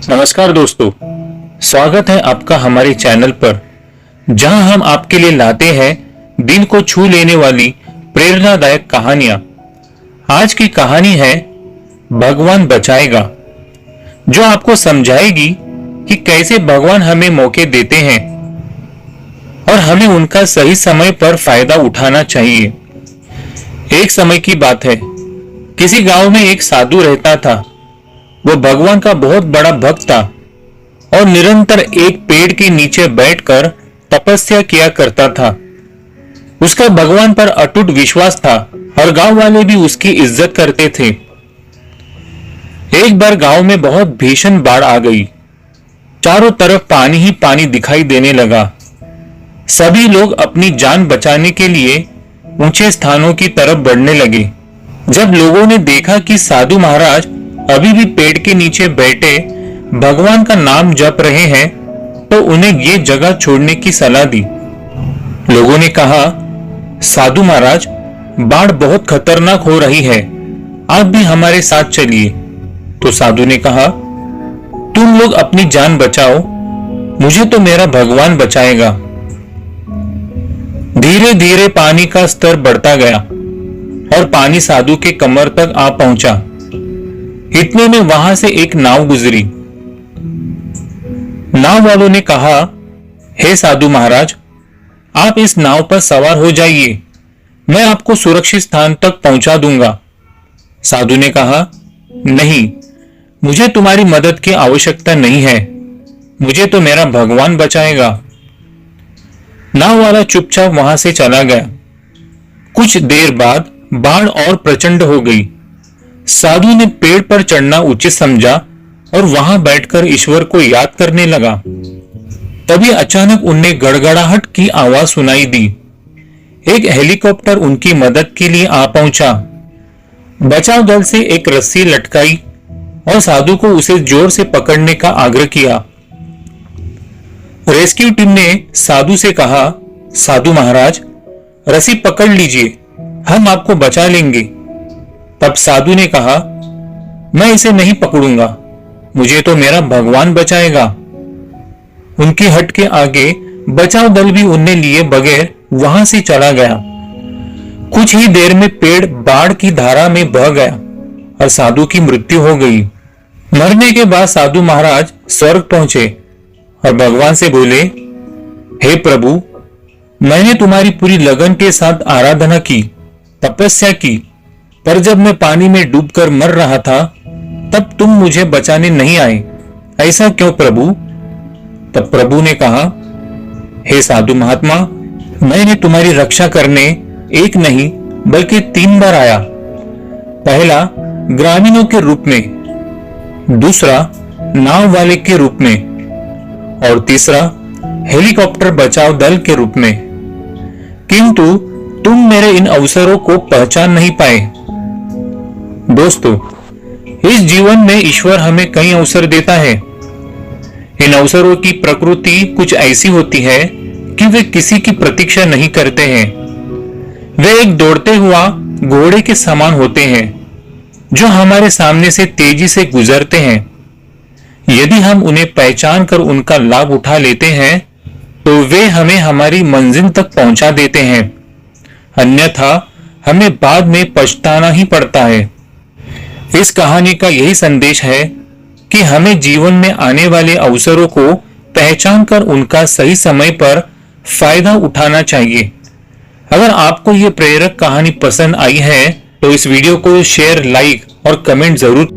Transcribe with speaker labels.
Speaker 1: नमस्कार दोस्तों, स्वागत है आपका हमारे चैनल पर, जहां हम आपके लिए लाते हैं दिल को छू लेने वाली प्रेरणादायक कहानियां। आज की कहानी है भगवान बचाएगा, जो आपको समझाएगी कि कैसे भगवान हमें मौके देते हैं और हमें उनका सही समय पर फायदा उठाना चाहिए। एक समय की बात है, किसी गांव में एक साधु रहता था। वो भगवान का बहुत बड़ा भक्त था और निरंतर एक पेड़ के नीचे बैठकर तपस्या किया करता था। उसका भगवान पर अटूट विश्वास था और गांव वाले भी उसकी इज्जत करते थे। एक बार गांव में बहुत भीषण बाढ़ आ गई। चारों तरफ पानी ही पानी दिखाई देने लगा। सभी लोग अपनी जान बचाने के लिए ऊंचे स्थानों की तरफ बढ़ने लगे। जब लोगों ने देखा कि साधु महाराज अभी भी पेड़ के नीचे बैठे भगवान का नाम जप रहे हैं, तो उन्हें ये जगह छोड़ने की सलाह दी। लोगों ने कहा, साधु महाराज, बाढ़ बहुत खतरनाक हो रही है, आप भी हमारे साथ चलिए। तो साधु ने कहा, तुम लोग अपनी जान बचाओ, मुझे तो मेरा भगवान बचाएगा। धीरे धीरे पानी का स्तर बढ़ता गया और पानी साधु के कमर तक आ पहुंचा। इतने में वहां से एक नाव गुजरी। नाव वालों ने कहा, हे साधु महाराज, आप इस नाव पर सवार हो जाइए, मैं आपको सुरक्षित स्थान तक पहुंचा दूंगा। साधु ने कहा, नहीं, मुझे तुम्हारी मदद की आवश्यकता नहीं है, मुझे तो मेरा भगवान बचाएगा। नाव वाला चुपचाप वहां से चला गया। कुछ देर बाद बाढ़ और प्रचंड हो गई। साधु ने पेड़ पर चढ़ना उचित समझा और वहां बैठकर ईश्वर को याद करने लगा। तभी अचानक उन्हें गड़गड़ाहट की आवाज सुनाई दी। एक हेलीकॉप्टर उनकी मदद के लिए आ पहुंचा। बचाव दल से एक रस्सी लटकाई और साधु को उसे जोर से पकड़ने का आग्रह किया। रेस्क्यू टीम ने साधु से कहा, साधु महाराज, रस्सी पकड़ लीजिए, हम आपको बचा लेंगे। तब साधु ने कहा, मैं इसे नहीं पकड़ूंगा, मुझे तो मेरा भगवान बचाएगा। उनकी हट के आगे बचाव दल भी उन्हें लिए बगैर वहां से चला गया। कुछ ही देर में पेड़ बाढ़ की धारा में बह गया और साधु की मृत्यु हो गई। मरने के बाद साधु महाराज स्वर्ग पहुंचे और भगवान से बोले, हे प्रभु, मैंने तुम्हारी पूरी लगन के साथ आराधना की, तपस्या की, पर जब मैं पानी में डूबकर मर रहा था तब तुम मुझे बचाने नहीं आए, ऐसा क्यों प्रभु? तब प्रभु ने कहा, हे साधु महात्मा, मैंने तुम्हारी रक्षा करने एक नहीं बल्कि 3 बार आया। पहला ग्रामीणों के रूप में, दूसरा नाव वाले के रूप में और तीसरा हेलीकॉप्टर बचाव दल के रूप में। किंतु तुम मेरे इन अवसरों को पहचान नहीं पाए। दोस्तों, इस जीवन में ईश्वर हमें कई अवसर देता है। इन अवसरों की प्रकृति कुछ ऐसी होती है कि वे किसी की प्रतीक्षा नहीं करते हैं। वे एक दौड़ते हुआ घोड़े के समान होते हैं, जो हमारे सामने से तेजी से गुजरते हैं। यदि हम उन्हें पहचान कर उनका लाभ उठा लेते हैं, तो वे हमें हमारी मंजिल तक पहुंचा देते हैं, अन्यथा हमें बाद में पछताना ही पड़ता है। इस कहानी का यही संदेश है कि हमें जीवन में आने वाले अवसरों को पहचान कर उनका सही समय पर फायदा उठाना चाहिए। अगर आपको ये प्रेरक कहानी पसंद आई है तो इस वीडियो को शेयर, लाइक और कमेंट जरूर